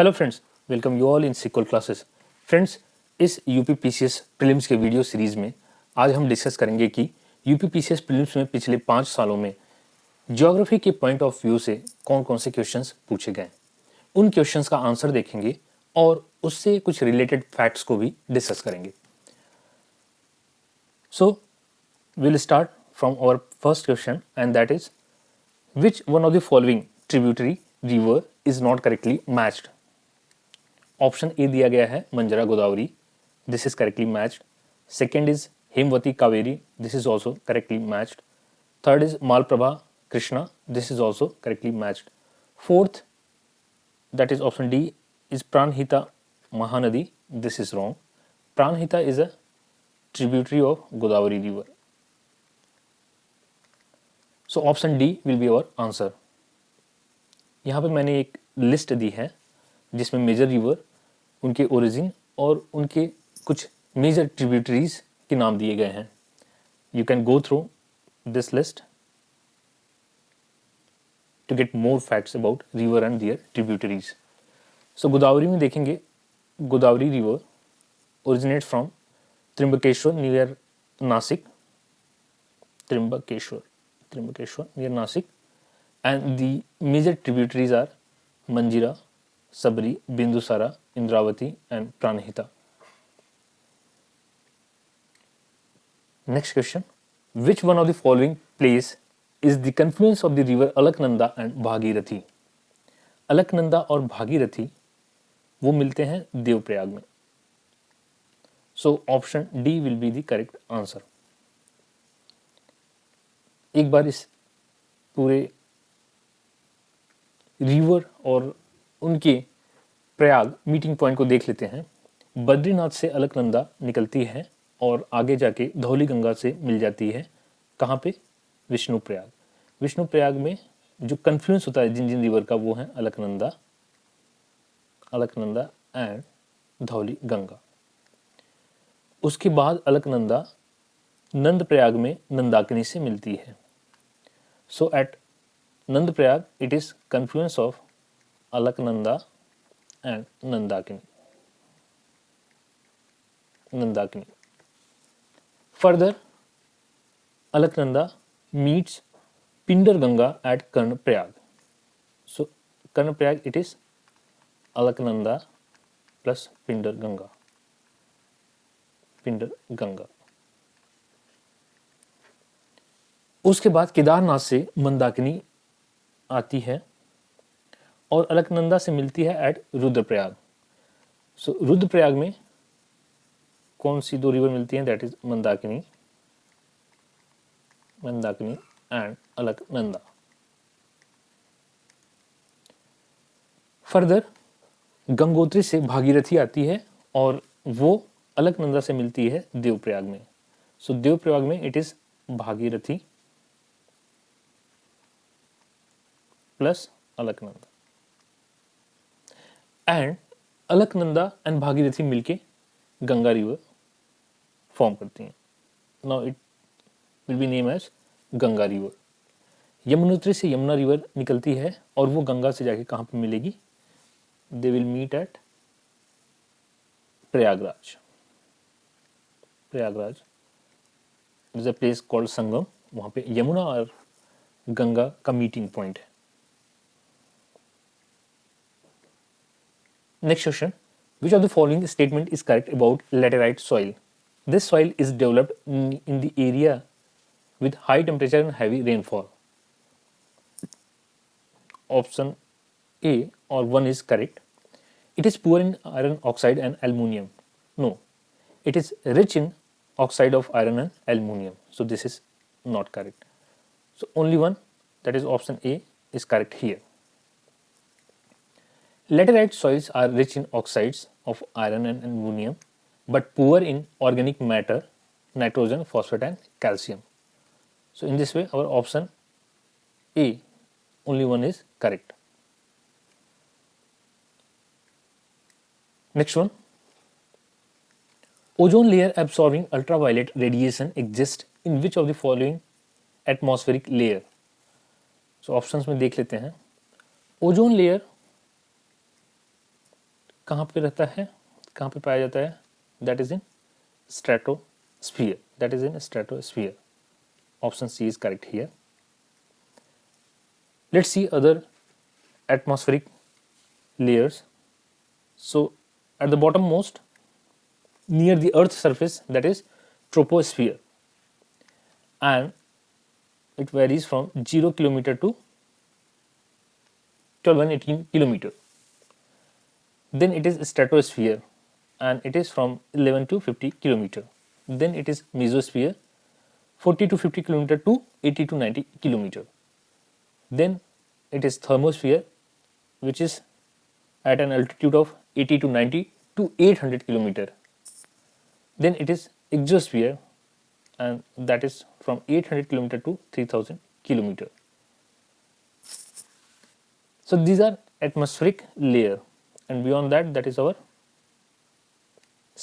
Hello friends, welcome you all in sequel classes. Friends, इस UPPCS prelims के video series में आज हम डिस्कस करेंगे कि यूपीपीसीएस प्रीलिम्स में पिछले 5 सालों में ज्योग्राफी के पॉइंट ऑफ व्यू से कौन कौन से क्वेश्चंस पूछे गए, उन क्वेश्चंस का आंसर देखेंगे और उससे कुछ रिलेटेड फैक्ट्स को भी डिस्कस करेंगे। So will start from our first question and that is which one of the following tributary river is not correctly matched? Option A दिया गया है Manjra Godavari, this is correctly matched. Second is Hemavati Kaveri, this is also correctly matched. Third is Malaprabha Krishna, this is also correctly matched. Fourth that is option D is Pranhita Mahanadi, this is wrong. Pranhita is a tributary of Godavari river, so option D will be our answer. यहाँ पे मैंने एक list दी है जिसमें major river, उनके origin और उनके कुछ मेजर ट्रिब्यूटरीज के नाम दिए गए हैं। You can go through this list to get more facts about river and their tributaries. So Godavari में देखेंगे, Godavari river originate from Trimbakeshwar near Nasik, Trimbakeshwar near Nasik, and the major tributaries are Manjira, Sabri, Bindusara, Indravati and Pranahita. Next question, which one of the following place is the confluence of the river Alaknanda and Bhagirathi? Alaknanda और भागीरथी वो मिलते हैं देवप्रयाग में, सो option D will be the correct answer. एक बार इस पूरे river और उनके प्रयाग मीटिंग पॉइंट को देख लेते हैं। बद्रीनाथ से अलकनंदा निकलती है और आगे जाके धौली गंगा से मिल जाती है। कहाँ पे? विष्णु प्रयाग। विष्णु प्रयाग में जो कन्फ्लुएंस होता है जिन जिन रिवर का, वो है अलकनंदा एंड धौली गंगा। उसके बाद अलकनंदा नंद प्रयाग में नंदाकिनी से मिलती है। So at Nand Prayag, it is confluence of Alaknanda and Nandakini. Further, Alaknanda meets Pindar Ganga at Karna Prayag. So Karna Prayag, it is Alaknanda plus Pindar Ganga. उसके बाद केदारनाथ से मंदाकिनी आती है और अलकनंदा से मिलती है एट रुद्रप्रयाग। सो रुद्रप्रयाग में कौन सी दो रिवर मिलती हैं? That is Mandakini and Alaknanda. Further Gangotri से भागीरथी आती है और वो अलकनंदा से मिलती है देवप्रयाग में। सो देवप्रयाग में it is Bhagirathi plus Alaknanda, and Alaknanda and Bhagirathi मिलके गंगा रिवर फॉर्म करती हैं। Now it will be name as Ganga river. Yamunotri से यमुना रिवर निकलती है और वो गंगा से जाके कहाँ पे मिलेगी? They will meet at Prayagraj is a place called Sangam. वहाँ पे यमुना और गंगा का मीटिंग पॉइंट है। Next question, which of the following statement is correct about laterite soil? This soil is developed in the area with high temperature and heavy rainfall. Option A or 1 is correct. It is poor in iron oxide and aluminium. No, it is rich in oxide of iron and aluminium. So this is not correct. So only one, that is option A, is correct here. Laterite soils are rich in oxides of iron and aluminium, but poor in organic matter, nitrogen, phosphate and calcium. So in this way, our option A, only one, is correct. Next one, ozone layer absorbing ultraviolet radiation exists in which of the following atmospheric layer? So options में देख लेते हैं। Ozone layer कहाँ पे रहता है, कहाँ पे पाया जाता है, that is in stratosphere, that is in stratosphere. Option C is correct here. Let's see other atmospheric layers. So at the bottom most near the earth's surface, that is troposphere, and it varies from 0 kilometer to 1218 kilometer. Then it is stratosphere, and it is from 11 to 50 kilometer. Then it is mesosphere, 40 to 50 kilometer to 80 to 90 kilometer. Then it is thermosphere, which is at an altitude of 80 to 90 to 800 kilometer. Then it is exosphere, and that is from 800 kilometer to 3000 kilometer. So these are atmospheric layer, and beyond that, that is our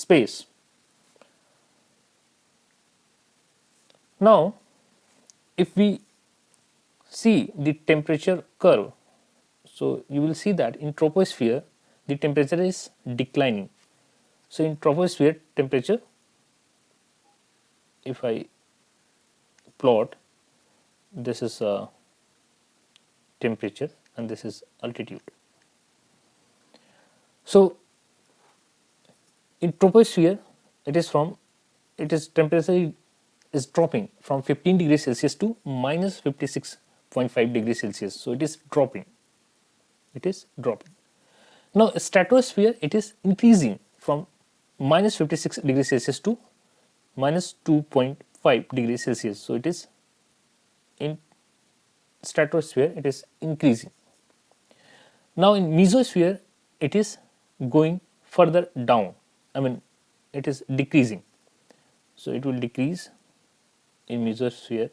space. Now if we see the temperature curve, so you will see that in troposphere the temperature is declining. So in troposphere temperature, if I plot, this is temperature and this is altitude. So in troposphere it is temperature is dropping from 15 degrees Celsius to minus 56.5 degrees Celsius. So it is dropping. It is dropping. Now stratosphere, it is increasing from minus 56 degrees Celsius to minus 2.5 degrees Celsius. So it is in stratosphere, it is increasing. Now in mesosphere, it is going further down. I mean, it is decreasing. So it will decrease in mesosphere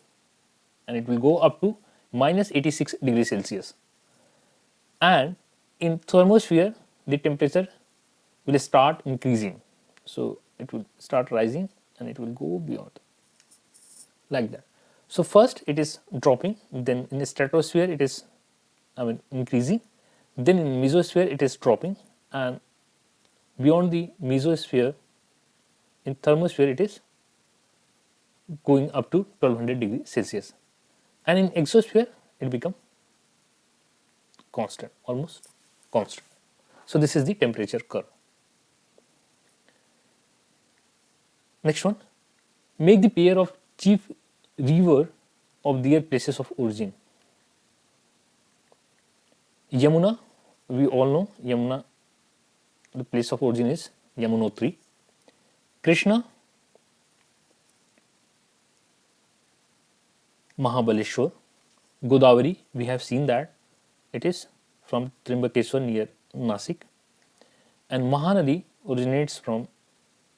and it will go up to minus 86 degrees Celsius. And in thermosphere, the temperature will start increasing. So it will start rising and it will go beyond, like that. So first it is dropping, then in the stratosphere it is increasing, then in mesosphere it is dropping, and beyond the mesosphere in thermosphere it is going up to 1200 degrees Celsius, and in exosphere it becomes constant, almost constant. So this is the temperature curve. Next one, make the pair of chief river of their places of origin. Yamuna, we all know Yamuna, the place of origin is Yamunotri. Krishna, Mahabaleshwar. Godavari, we have seen that it is from Trimbakeshwar near Nasik, and Mahanadi originates from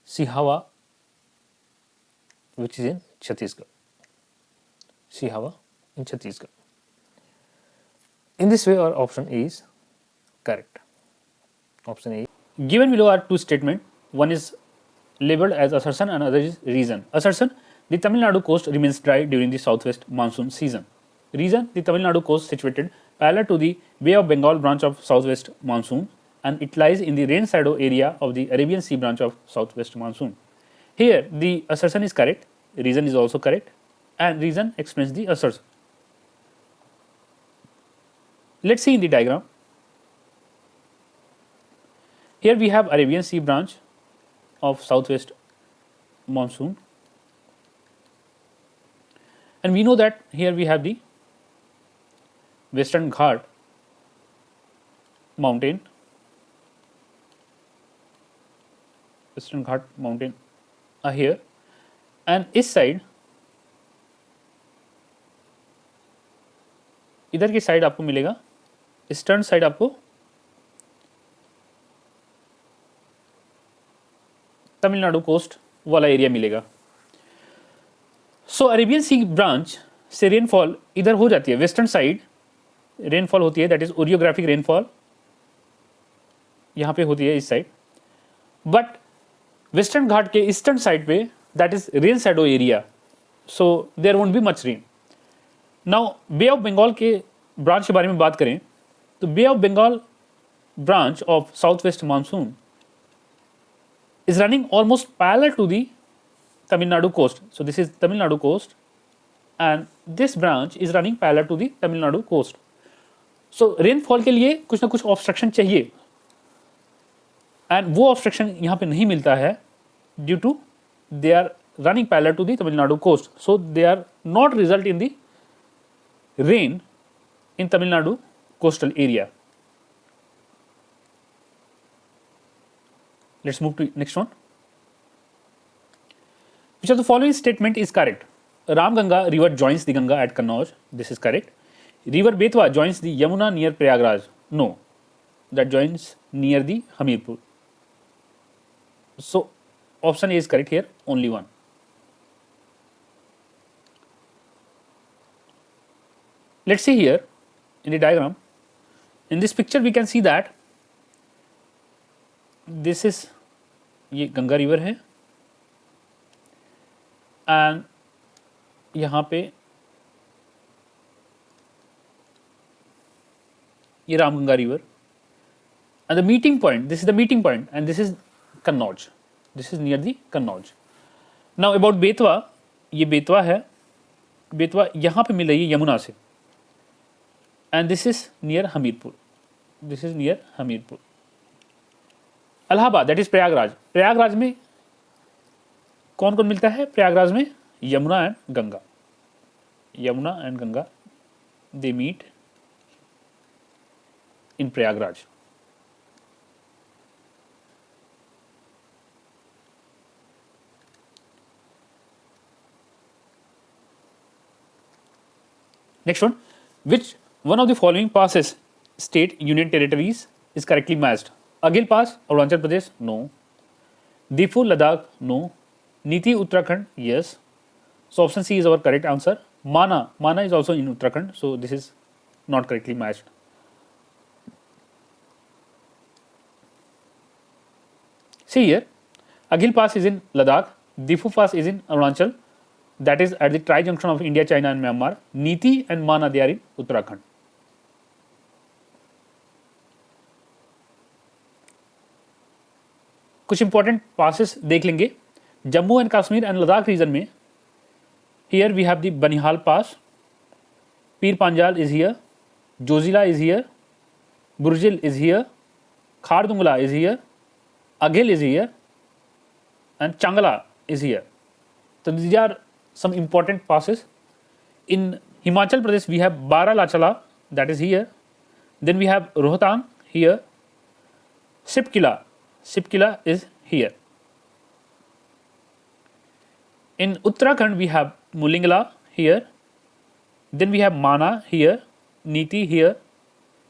Sihawa, which is in Chhattisgarh. Sihawa in Chhattisgarh. In this way, our option A is correct. Option A. Given below are two statements. One is labeled as assertion and other is reason. Assertion: the Tamil Nadu coast remains dry during the southwest monsoon season. Reason: the Tamil Nadu coast situated parallel to the Bay of Bengal branch of southwest monsoon, and it lies in the rain shadow area of the Arabian Sea branch of southwest monsoon. Here the assertion is correct, reason is also correct, and reason explains the assertion. Let's see in the diagram. Here we have Arabian Sea branch of southwest monsoon, and we know that here we have the Western Ghat mountain, Western Ghat mountain are here, and इस side, इधर की side आपको मिलेगा, eastern side आपको Tamil Nadu coast वाला area मिलेगा. सो Arabian सी branch से rainfall इधर हो जाती है, वेस्टर्न साइड रेनफॉल होती है, दैट इज ओरियोग्राफिक रेनफॉल यहां पे होती है इस साइड, बट वेस्टर्न घाट के ईस्टर्न साइड पे that is rain shadow area, so there won't be much rain. Now Bay of Bengal के ब्रांच के बारे में बात करें तो Bay of Bengal branch of southwest monsoon is running almost parallel to the Tamil Nadu coast. So this is Tamil Nadu coast, and this branch is running parallel to the Tamil Nadu coast. So rainfall के लिए कुछ ना कुछ obstruction चाहिए, and वो obstruction यहाँ पे नहीं मिलता है due to they are running parallel to the Tamil Nadu coast, so they are not result in the rain in Tamil Nadu coastal area. Let's move to next one. Which of the following statement is correct? Ramganga river joins the Ganga at Kannauj. This is correct. River Betwa joins the Yamuna near Prayagraj. No, that joins near the Hamirpur. So option A is correct here, only one. Let's see here in the diagram. In this picture we can see that this is ये Ganga river है, and यहाँ पे ये Ramganga river, and the meeting point, this is the meeting point, and this is Kannauj, this is near the Kannauj. Now about Betwa, ये बेतवा है, बेतवा यहाँ पे मिल रही है यमुना से, and this is near Hamirpur, this is near Hamirpur. Allahabad, that is Prayagraj, Prayagraj में कौन कौन मिलता है? प्रयागराज में Yamuna and Ganga, Yamuna and Ganga they meet in Prayagraj. Next one, which one of the following passes state union territories is correctly matched? Aghil pass Arunachal Pradesh, no. Diphu Ladakh, no. Niti Uttarakhand, yes. So option C is our correct answer. Mana is also in Uttarakhand, so this is not correctly matched. See here, Agil Pass is in Ladakh, Difu Pass is in Arunachal, that is at the tri-junction of India, China and Myanmar. Niti and Mana, they are in Uttarakhand. कुछ important passes देख लेंगे. Jammu and Kashmir and Ladakh region में here we have the Banihal pass, Pir Panjal is here, Zojila is here, Burzil is here, Khardungla is here, Aghil is here and Changla is here. तो these are some important passes. In Himachal Pradesh we have Baralacha, that is here. Then we have Rohtang here. Sipkila is here. In Uttarakhand we have Mulingla here. Then we have Mana here, Niti here,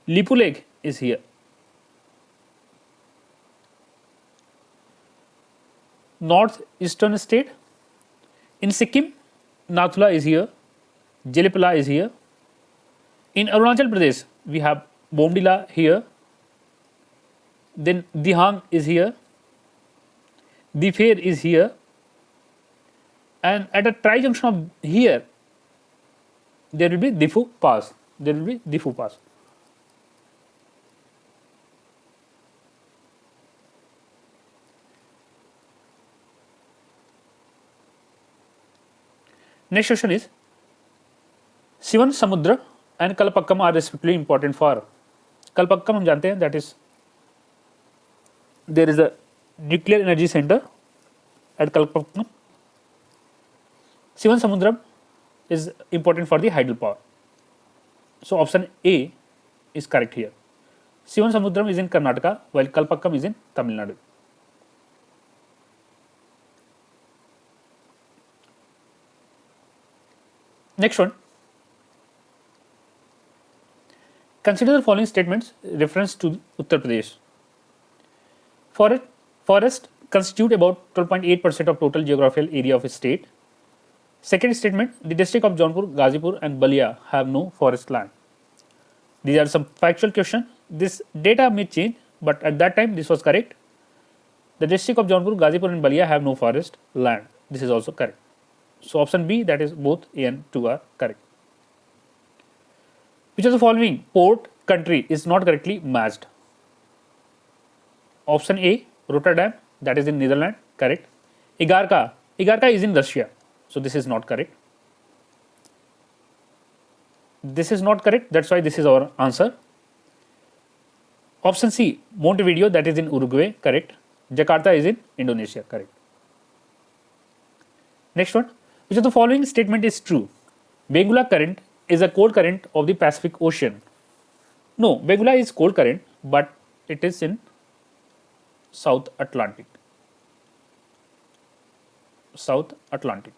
Lipulekh is here. North eastern state, in Sikkim, Nathula is here, Jelipala is here. In Arunachal Pradesh we have Bomdila here. Then Dihang is here, Dipher is here, and at a tri-junction of here there will be Difu Pass. There will be Difu Pass. Next question is Sivan Samudra and Kalpakkam are respectively important for. Kalpakkam हम जानते हैं, that is there is a nuclear energy center at Kalpakkam. Sivan Samudram is important for the hydropower. So option A is correct here. Sivan Samudram is in Karnataka while Kalpakkam is in Tamil Nadu. Next one. Consider the following statements reference to Uttar Pradesh. Forest constitute about 12.8% of total geographical area of a state. Second statement, the district of Jaunpur, Ghazipur and Balia have no forest land. These are some factual questions. This data may change, but at that time this was correct. The district of Jaunpur, Ghazipur and Balia have no forest land. This is also correct. So option B, that is both A and 2 are correct. Which of the following port country is not correctly matched? Option A, Rotterdam, that is in Netherlands, correct. Igarka is in Russia, so this is not correct. This is not correct, that's why this is our answer. Option C, Montevideo, that is in Uruguay, correct. Jakarta is in Indonesia, correct. Next one, which of the following statement is true? Benguela current is a cold current of the Pacific Ocean. No, Benguela is cold current, but it is in South Atlantic. South Atlantic.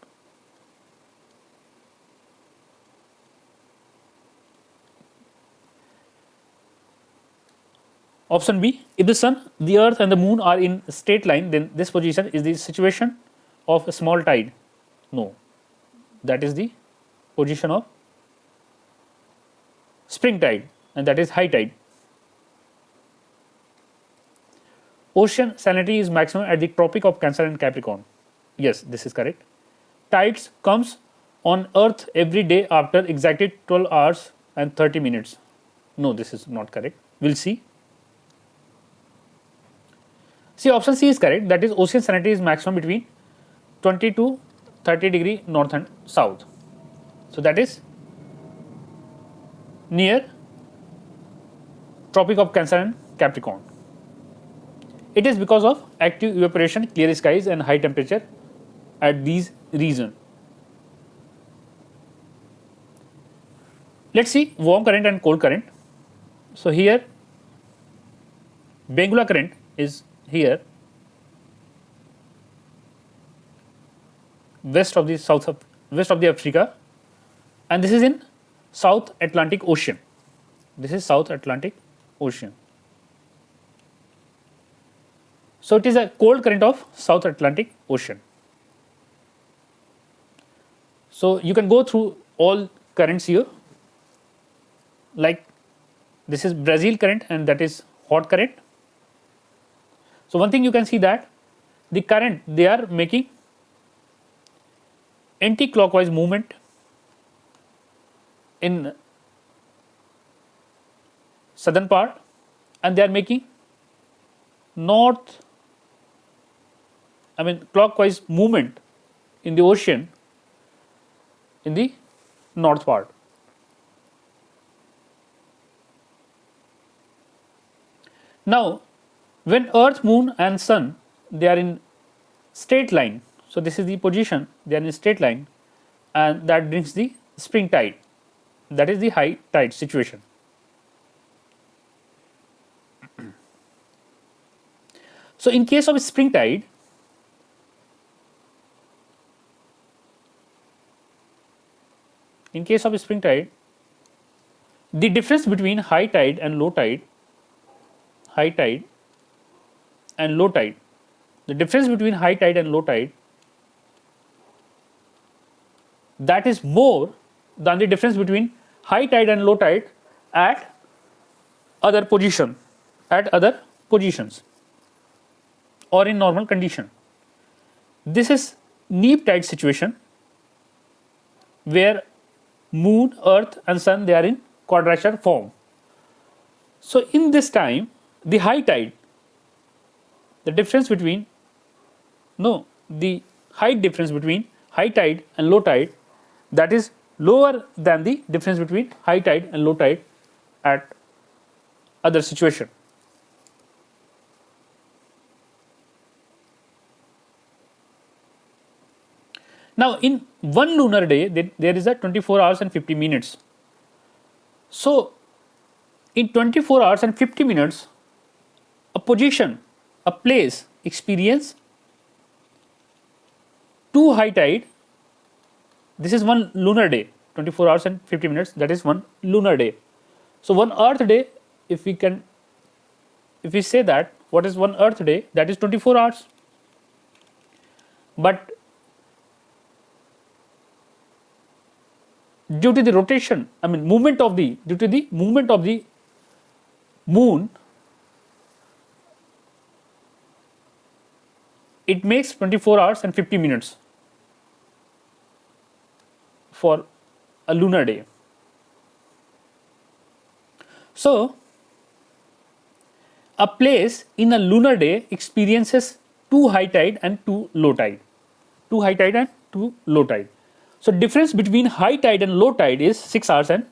Option B, if the sun, the earth and the moon are in straight line, then this position is the situation of a small tide. No, that is the position of spring tide, and that is high tide. Ocean salinity is maximum at the Tropic of Cancer and Capricorn. Yes, this is correct. Tides comes on earth every day after exactly 12 hours and 30 minutes. No, this is not correct. We'll see. See, option C is correct. That is, ocean salinity is maximum between 20 to 30 degree north and south. So that is near Tropic of Cancer and Capricorn. It is because of active evaporation, clear skies and high temperature at these regions. Let's see warm current and cold current. So here Benguela current is here, west of the Africa, and this is in South Atlantic Ocean. This is South Atlantic Ocean. So it is a cold current of South Atlantic Ocean. So you can go through all currents here, like this is Brazil current and that is hot current. So one thing you can see that the current, they are making anti-clockwise movement in southern part, and they are making clockwise movement in the ocean in the north part. Now when earth, moon and sun, they are in straight line, so this is the position, they are in straight line, and that brings the spring tide, that is the high tide situation. So in case of spring tide, the difference between high tide and low tide, the difference between high tide and low tide, that is more than the difference between high tide and low tide at other positions or in normal condition. This is neap tide situation where moon, earth and sun, they are in quadrature form. So in this time, the high tide, the height difference between high tide and low tide, that is lower than the difference between high tide and low tide at other situation. Now in one lunar day, there is a 24 hours and 50 minutes. So in 24 hours and 50 minutes, a position, a place experience 2 high tide. This is one lunar day, 24 hours and 50 minutes, that is one lunar day. So one earth day, if we say that, what is one earth day? That is 24 hours. But due to the rotation, movement of the moon, it makes 24 hours and 50 minutes for a lunar day. So A place in a lunar day experiences 2 high tide and 2 low tide. 2 high tide and 2 low tide. So difference between high tide and low tide is 6 hours and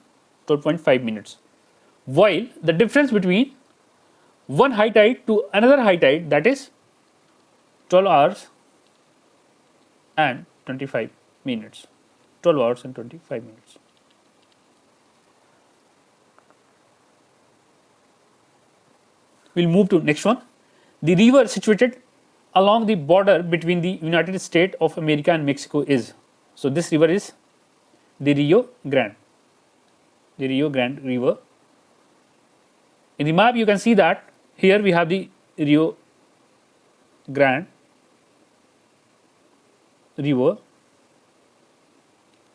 12.5 minutes. While the difference between one high tide to another high tide, that is 12 hours and 25 minutes. 12 hours and 25 minutes. We'll move to next one. The river situated along the border between the United States of America and Mexico is. So this river is the Rio Grande. The Rio Grande River. In the map you can see that here we have the Rio Grande River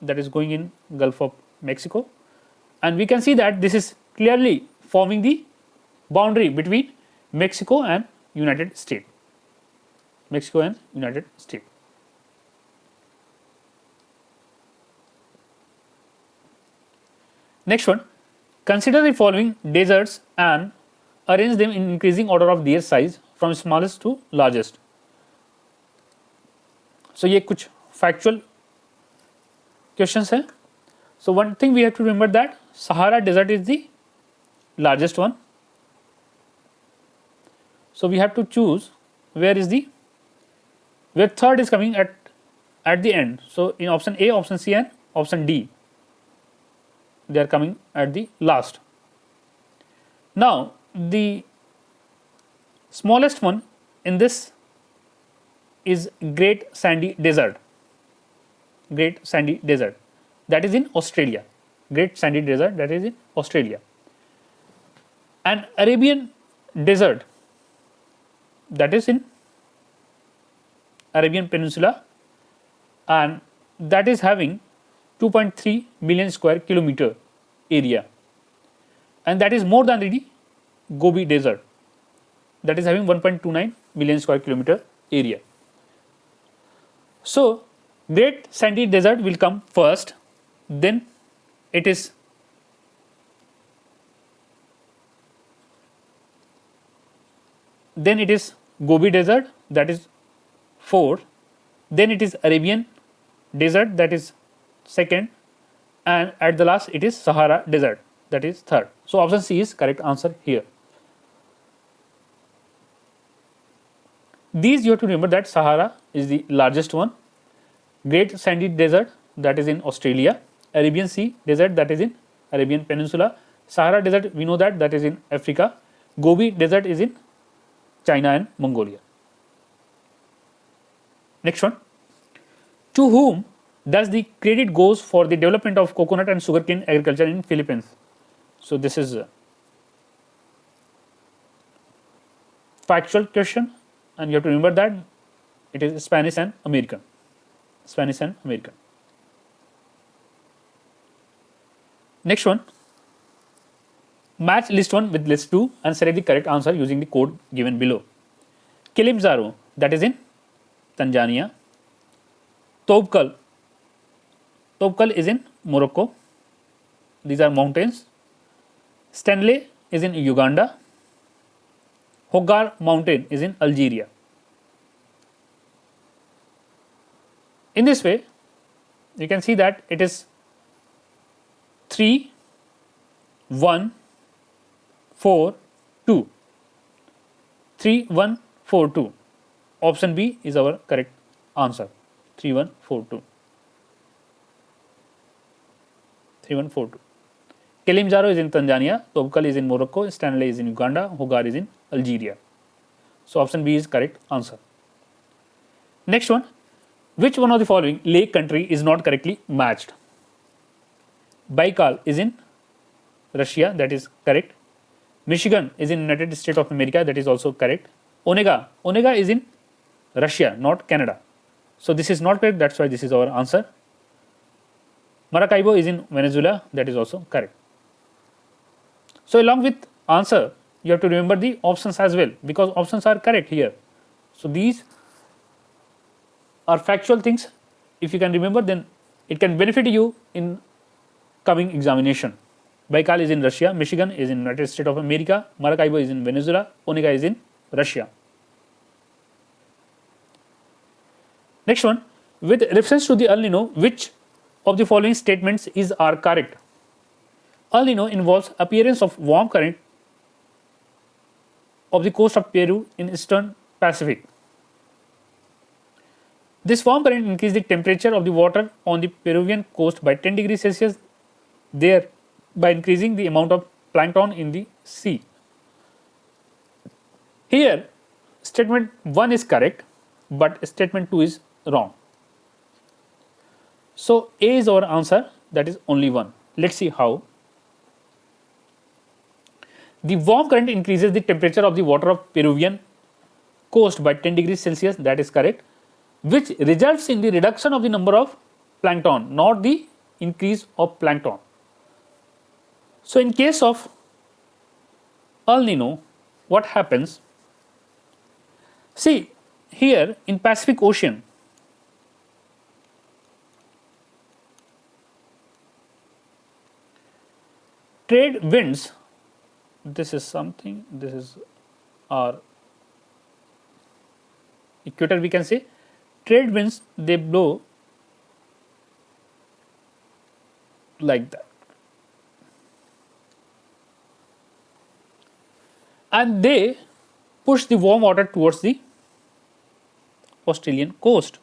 that is going in Gulf of Mexico, and we can see that this is clearly forming the boundary between Mexico and United States. Mexico and United States. Next one, consider the following deserts and arrange them in increasing order of their size from smallest to largest. So ये कुछ factual questions हैं. So one thing we have to remember that Sahara Desert is the largest one. So we have to choose where third is coming at the end. So in option A, option C and option D, they are coming at the last. Now the smallest one in this is Great Sandy Desert. Great Sandy Desert, that is in Australia. Great Sandy Desert, that is in Australia. And Arabian Desert, that is in Arabian Peninsula, and that is having 2.3 million square kilometer area, and that is more than the Gobi Desert, that is having 1.29 million square kilometer area. So Great Sandy Desert will come first, then it is Gobi Desert, that is fourth, then it is Arabian Desert, that is second, and at the last it is Sahara Desert, that is third. So option C is correct answer here. These you have to remember that Sahara is the largest one, Great Sandy Desert, that is in Australia, Arabian Sea Desert, that is in Arabian Peninsula, Sahara Desert we know that is in Africa, Gobi Desert is in China and Mongolia. Next one, to whom does the credit goes for the development of coconut and sugarcane agriculture in Philippines? So this is a factual question, and you have to remember that it is Spanish and American. Spanish and American. Next one, match list 1 with list 2 and select the correct answer using the code given below. Kilimanjaro, that is in Tanzania. Tobkal is in Morocco. These are mountains. Stanley is in Uganda. Hogar Mountain is in Algeria. In this way, you can see that it is 3, 1, 4, 2. 3, 1, 4, 2. Option B is our correct answer. 3, 1, 4, 2. 3, 1, 4, 2. Kilimanjaro is in Tanzania, Tobkal is in Morocco, Stanley is in Uganda, Hogar is in Algeria. So option B is correct answer. Next one, which one of the following lake country is not correctly matched? Baikal is in Russia, that is correct. Michigan is in United States of America, that is also correct. Onega is in Russia, not Canada. So this is not correct, that's why this is our answer. Maracaibo is in Venezuela, that is also correct. So along with answer, you have to remember the options as well, because options are correct here. So these are factual things. If you can remember, then it can benefit you in coming examination. Baikal is in Russia, Michigan is in United States of America, Maracaibo is in Venezuela, Onega is in Russia. Next one, with reference to the El Nino, which of the following statements are correct? El Nino involves appearance of warm current of the coast of Peru in eastern Pacific. This warm current increases the temperature of the water on the Peruvian coast by 10 degrees Celsius, thereby increasing the amount of plankton in the sea. Here, statement 1 is correct, but statement 2 is wrong. So, A is our answer, that is only 1. Let's see how. The warm current increases the temperature of the water of Peruvian coast by 10 degrees Celsius, that is correct, which results in the reduction of the number of plankton, not the increase of plankton. So, in case of El Nino, what happens? See, here in Pacific Ocean, trade winds, this is something, this is our equator, we can say. Trade winds, they blow like that, and they push the warm water towards the Australian coast,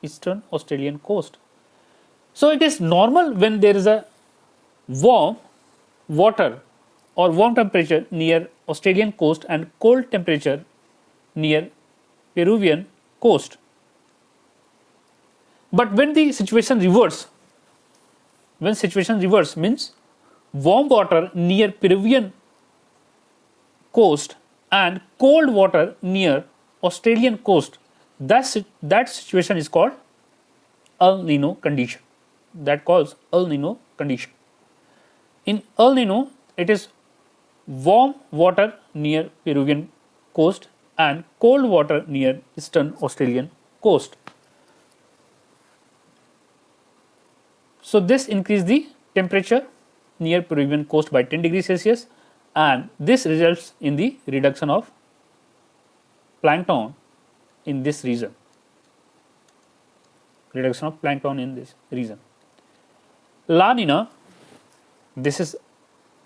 eastern Australian coast. So it is normal when there is a warm water or warm temperature near Australian coast and cold temperature near Peruvian coast. But when the situation reverse, means warm water near Peruvian coast and cold water near Australian coast, that situation is called El Nino condition. That calls El Nino condition. In El Nino, it is warm water near Peruvian coast and cold water near eastern Australian coast. So this increases the temperature near Peruvian coast by 10 degrees Celsius, and this results in the reduction of plankton in this region. Reduction of plankton in this region. La Nina, this is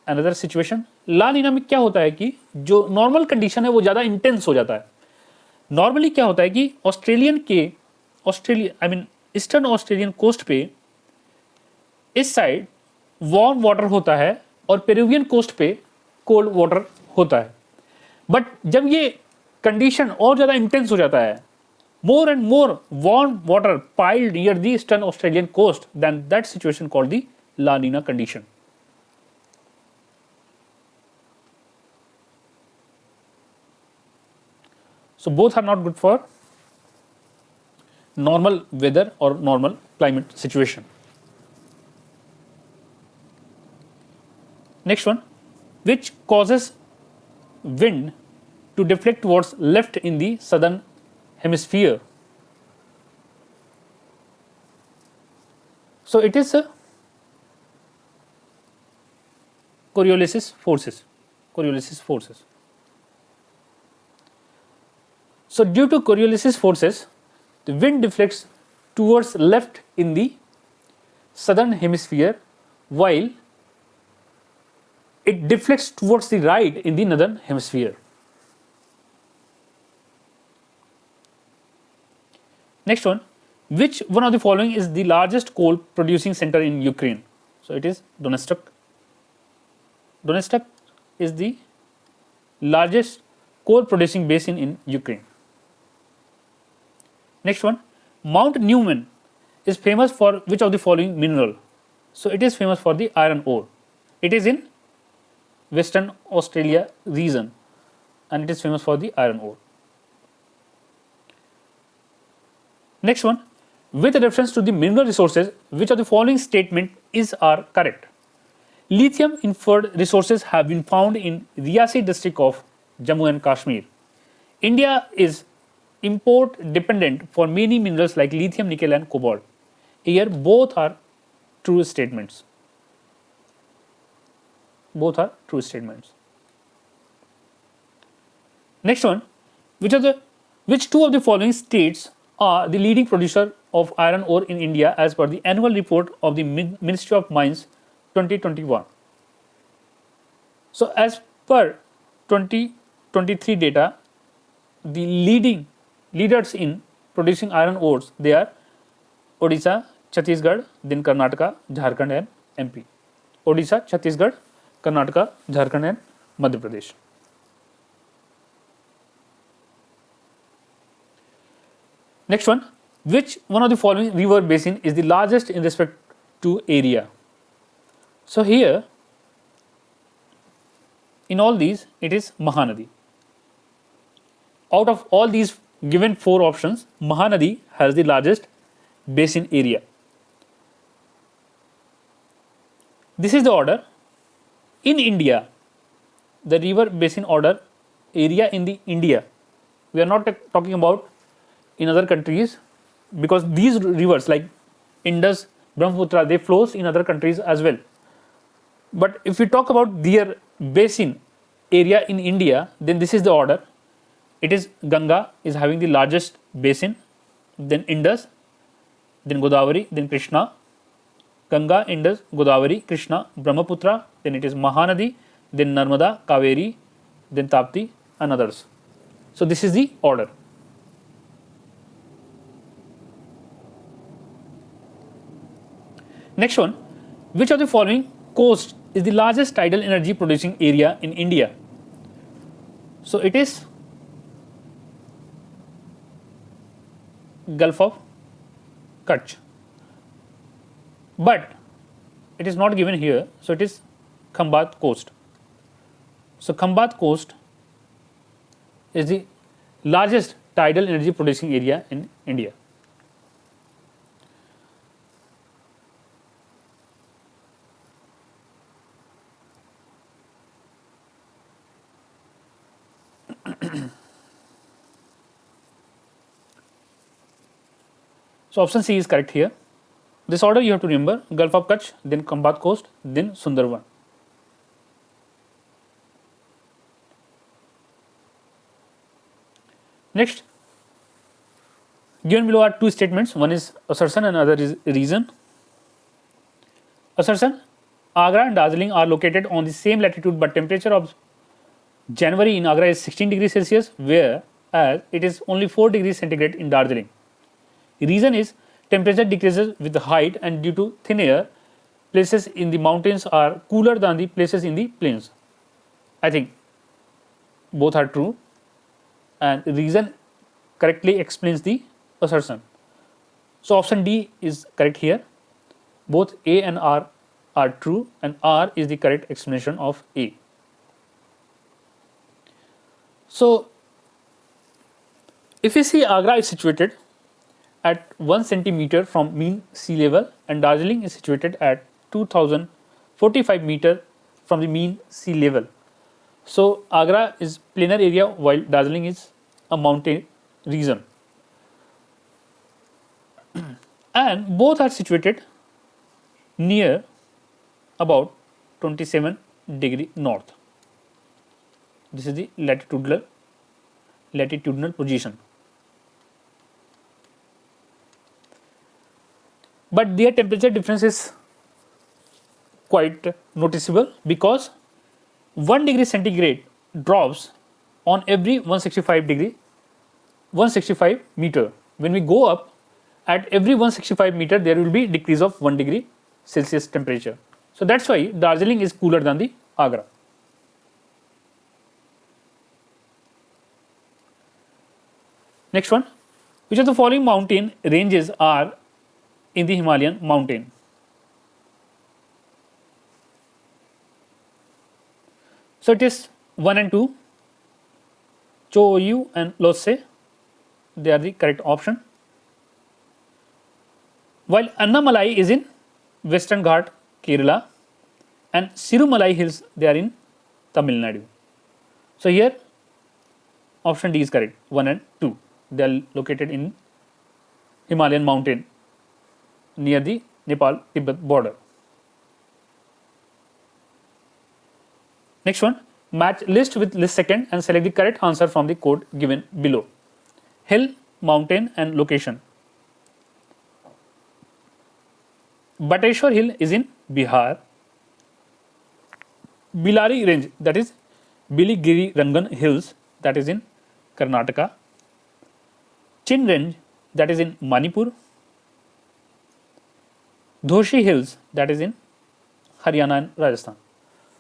another situation. ला नीना में क्या होता है कि जो normal condition है वो ज़्यादा intense हो जाता है. नॉर्मली क्या होता है कि ईस्टर्न ऑस्ट्रेलियन कोस्ट पे इस साइड वार्म वाटर होता है और पेरुवियन कोस्ट पे कोल्ड वाटर होता है. बट जब ये कंडीशन और ज़्यादा इंटेंस हो जाता है, more and more warm water piled near the eastern Australian coast, then that situation called the La Nina condition. So both are not good for normal weather or normal climate situation. Next one, which causes wind to deflect towards left in the southern hemisphere? So it is a Coriolis forces. So due to Coriolis forces, the wind deflects towards left in the southern hemisphere, while it deflects towards the right in the northern hemisphere. Next one, which one of the following is the largest coal producing center in Ukraine? So it is Donetsk. Donetsk is the largest coal producing basin in Ukraine. Next one, Mount Newman is famous for which of the following mineral? So it is famous for the iron ore. It is in Western Australia region and it is famous for the iron ore. Next one, with reference to the mineral resources, which of the following statement are correct? Lithium inferred resources have been found in Riyasi district of Jammu and Kashmir. India is import dependent for many minerals like lithium, nickel and cobalt. Here both are true statements. Both are true statements. Next one, which two of the following states are the leading producer of iron ore in India as per the annual report of the Ministry of Mines 2021? So as per 2023 data, the leaders in producing iron ores, they are Odisha, Chhattisgarh, then Karnataka, Jharkhand and MP. Odisha, Chhattisgarh, Karnataka, Jharkhand and Madhya Pradesh. Next one, which one of the following river basin is the largest in respect to area? So here, in all these, it is Mahanadi. Out of all these given 4 options, Mahanadi has the largest basin area. This is the order. In India, the river basin order area in the India, we are not talking about in other countries, because these rivers like Indus, Brahmaputra, they flows in other countries as well. But if we talk about their basin area in India, then this is the order. It is Ganga is having the largest basin, then Indus, then Godavari, then Krishna. Ganga, Indus, Godavari, Krishna, Brahmaputra, then it is Mahanadi, then Narmada, Kaveri, then Tapti and others. So this is the order. Next one, which of the following coast is the largest tidal energy producing area in India? So it is Gulf of Kutch, but it is not given here, so it is Khambat coast. So Khambat coast is the largest tidal energy producing area in India. So option C is correct here. This order you have to remember: Gulf of Kutch, then Khambat coast, then Sundarban. Next, given below are 2 statements. One is assertion and other is reason. Assertion: Agra and Darjeeling are located on the same latitude, but temperature of January in Agra is 16 degrees Celsius, whereas it is only 4 degrees centigrade in Darjeeling. Reason is temperature decreases with the height, and due to thin air, places in the mountains are cooler than the places in the plains. I think both are true, and reason correctly explains the assertion. So option D is correct here. Both A and R are true, and R is the correct explanation of A. So if you see, Agra is situated at 1 centimeter from mean sea level, and Darjeeling is situated at 2045 meter from the mean sea level. So Agra is plainer area while Darjeeling is a mountain region, and both are situated near about 27 degree north. This is the latitudinal position. But their temperature difference is quite noticeable, because 1 degree centigrade drops on every 165 meter. When we go up, at every 165 meter there will be decrease of 1 degree Celsius temperature. So that's why Darjeeling is cooler than the Agra. Next one, which of the following mountain ranges are in the Himalayan mountain? So it is 1 and 2, Cho-Oyu and Lhotse, they are the correct option. While Annamalai is in Western Ghat, Kerala, and Sirumalai hills, they are in Tamil Nadu. So here option D is correct, 1 and 2. They are located in Himalayan mountain near the Nepal-Tibet border. Next one, match list with list second and select the correct answer from the code given below. Hill, mountain and location. Bateshwar Hill is in Bihar. Bilari Range, that is Biligiri Rangan Hills, that is in Karnataka. Chin Range, that is in Manipur. Dhoshi Hills, that is in Haryana and Rajasthan.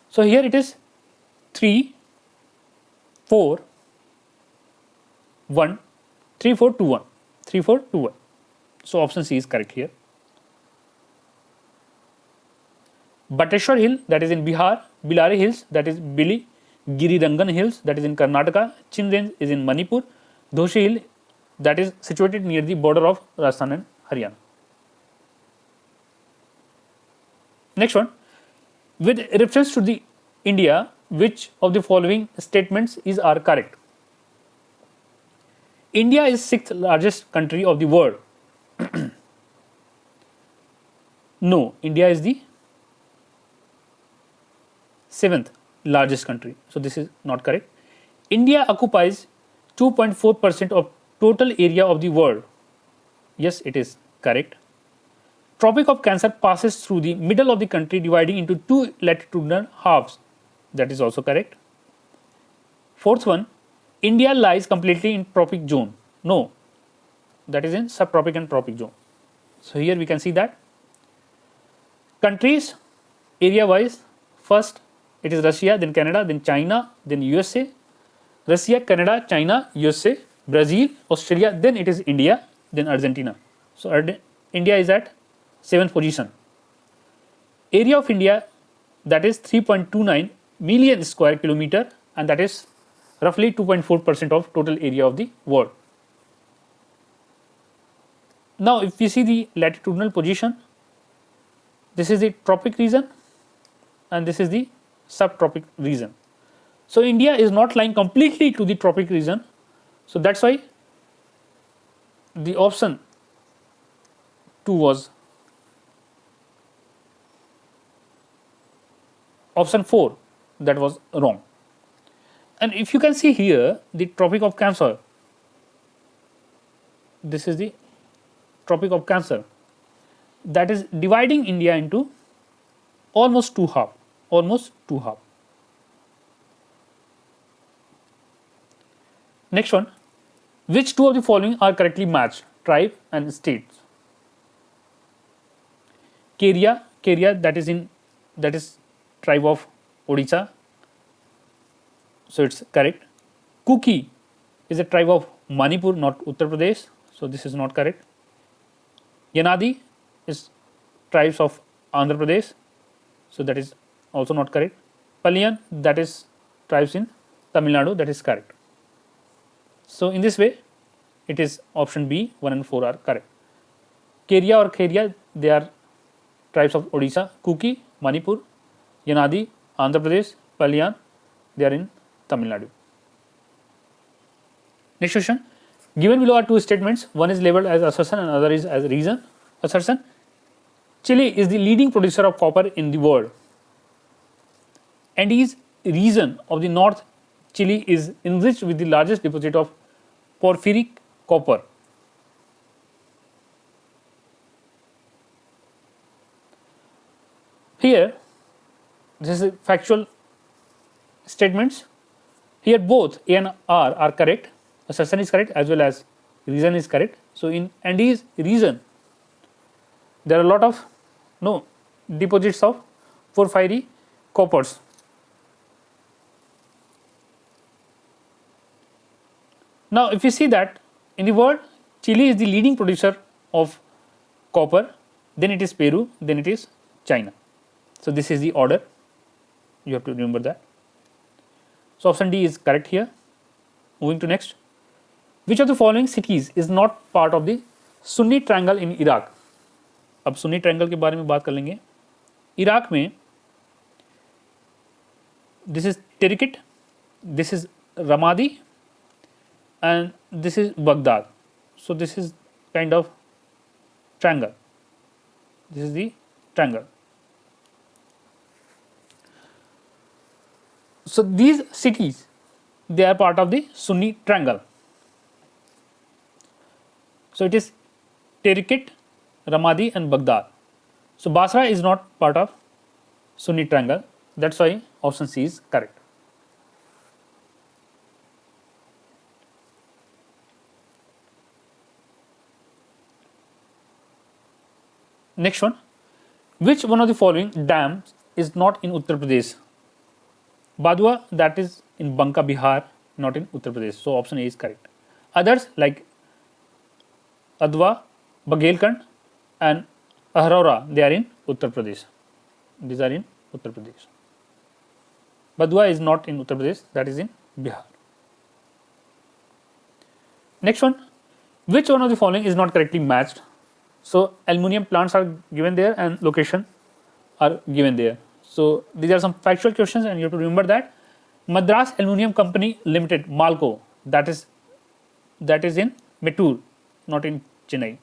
So here it is 3, 4, 1, 3, 4, 2, 1. 3, 4, 2, 1. So option C is correct here. Bateshwar Hill, that is in Bihar. Bilari Hills, that is Biligiri Rangan Hills, that is in Karnataka. Chin Range is in Manipur. Dhoshi Hill, that is situated near the border of Rajasthan and Haryana. Next one, with reference to the India, which of the following statements are correct? India is 6th largest country of the world. No, India is the 7th largest country. So this is not correct. India occupies 2.4% of total area of the world. Yes, it is correct. Tropic of Cancer passes through the middle of the country, dividing into 2 latitudinal halves. That is also correct. Fourth one, India lies completely in tropic zone. No, that is in subtropic and tropic zone. So here we can see that. Countries area wise, first it is Russia, then Canada, then China, then USA. Russia, Canada, China, USA, Brazil, Australia, then it is India, then Argentina. So India is at 7th position. Area of India, that is 3.29 million square kilometer, and that is roughly 2.4% of total area of the world. Now if we see the latitudinal position, this is the tropic region and this is the subtropic region. So India is not lying completely to the tropic region. So that's why the option 2 was option 4, that was wrong. And if you can see here, the Tropic of Cancer, this is the Tropic of Cancer, that is dividing India into almost two halves. Next one, which two of the following are correctly matched? Tribe and states. Keria, that is tribe of Odisha, so it's correct. Kuki is a tribe of Manipur, not Uttar Pradesh, so this is not correct. Yanadi is tribes of Andhra Pradesh, so that is also not correct. Paliyan, that is tribes in Tamil Nadu, that is correct. So in this way, it is option B, 1 and 4 are correct. Keria or Kheria, they are tribes of Odisha. Kuki, Manipur. Yanadi, Andhra Pradesh. Paliyan, they are in Tamil Nadu. Next question. Given below are two statements. One is labeled as assertion and other is as reason. Assertion. Chile is the leading producer of copper in the world. Andes region of the North Chile is enriched with the largest deposit of porphyric copper. Here, this is factual statements. Here both A and R are correct. Assertion is correct as well as reason is correct. So in Andes region, there are a lot of deposits of porphyry coppers. Now if you see that in the world, Chile is the leading producer of copper, then it is Peru, then it is China. So this is the order, you have to remember that. So option D is correct here. Moving to next. Which of the following cities is not part of the Sunni triangle in Iraq? अब Sunni triangle के बारे में बात कर लेंगे. Iraq में this is Tirkit, this is Ramadi, and this is Baghdad. So this is kind of triangle. This is the triangle. So these cities, they are part of the Sunni triangle. So it is Tirkit, Ramadi and Baghdad. So Basra is not part of Sunni triangle. That's why option C is correct. Next one, which one of the following dams is not in Uttar Pradesh? Badua, that is in Banka, Bihar, not in Uttar Pradesh. So option A is correct. Others like Adwa, Baghelkhand and Ahrora, they are in Uttar Pradesh. These are in Uttar Pradesh. Badua is not in Uttar Pradesh, that is in Bihar. Next one, which one of the following is not correctly matched? So aluminium plants are given there and location are given there. So these are some factual questions and you have to remember that. Madras Aluminium Company Limited, Malco, that is in Mettur, not in Chennai.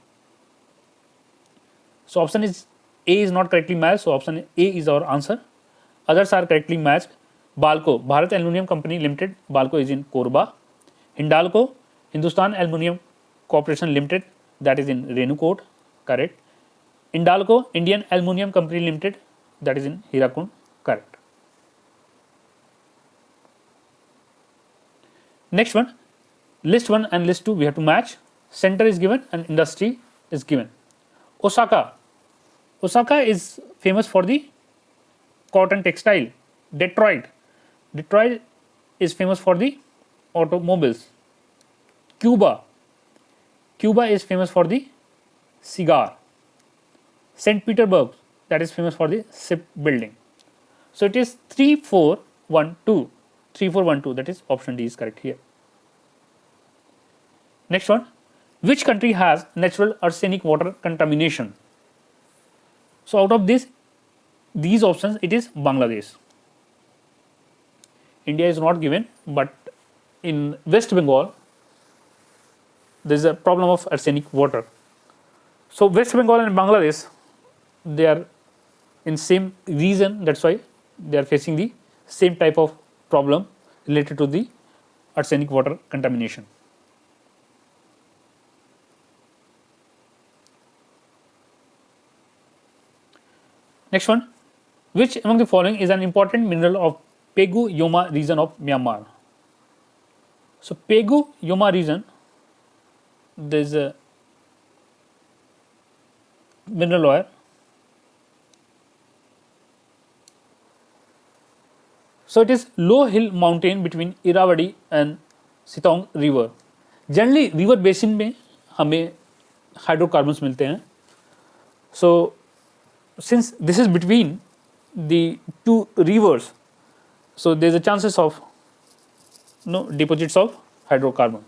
So option is A is not correctly matched, so option A is our answer. Others are correctly matched. Balco, Bharat Aluminium Company Limited, Balco is in Korba. Hindalco, Hindustan Aluminium Corporation Limited, that is in Renukot, correct. Indalco, Indian Aluminium Company Limited, that is in Hirakund, correct. Next one, list 1 and list 2 we have to match. Center is given and industry is given. Osaka is famous for the cotton textile. Detroit is famous for the automobiles. Cuba is famous for the cigar. St. Petersburg, that is famous for the shipbuilding. So it is 3412. 3412, that is option D is correct here. Next one, which country has natural arsenic water contamination? So out of these options, it is Bangladesh. India is not given, but in West Bengal, there is a problem of arsenic water. So West Bengal and Bangladesh, they are in same region, that's why they are facing the same type of problem related to the arsenic water contamination. Next one, which among the following is an important mineral of Pegu Yoma region of Myanmar? So Pegu Yoma region, there is a mineral oil. So it is low hill mountain between Irrawaddy and Sitong river. Generally river basin में हमें hydrocarbons मिलते हैं. So since this is between the two rivers, so there is a chances of deposits of hydrocarbon.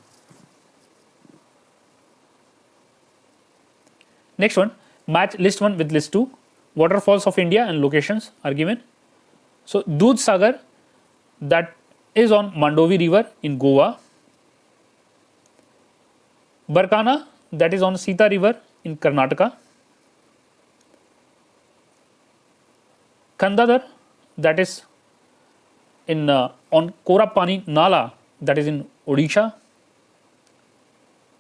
Next one, match list 1 with list 2. Waterfalls of India and locations are given. So Dudh Sagar, that is on Mandovi river in Goa. Barkana, that is on Sita river in Karnataka. Khandadar, that is in on Korapani Nala, that is in Odisha.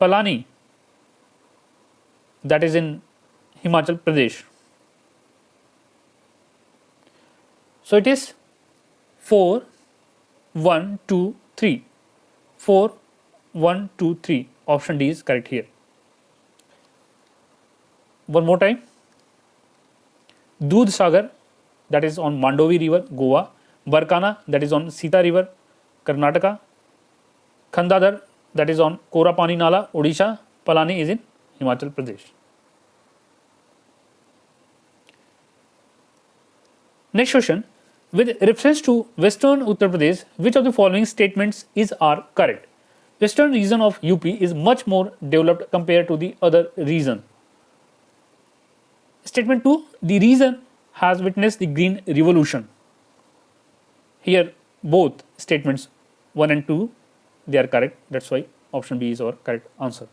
Palani, that is in Himachal Pradesh. So it is 4, 1, 2, 3. 4, 1, 2, 3. Option D is correct here. One more time. Dudh Sagar, that is on Mandovi river, Goa. Barkana, that is on Sita river, Karnataka. Khandadar, that is on Korapani Nala, Odisha. Palani is in Himachal Pradesh. Next question, with reference to Western Uttar Pradesh, which of the following statements are correct? Western region of UP is much more developed compared to the other region. Statement 2, the region has witnessed the green revolution. Here both statements 1 and 2, they are correct. That's why option B is our correct answer.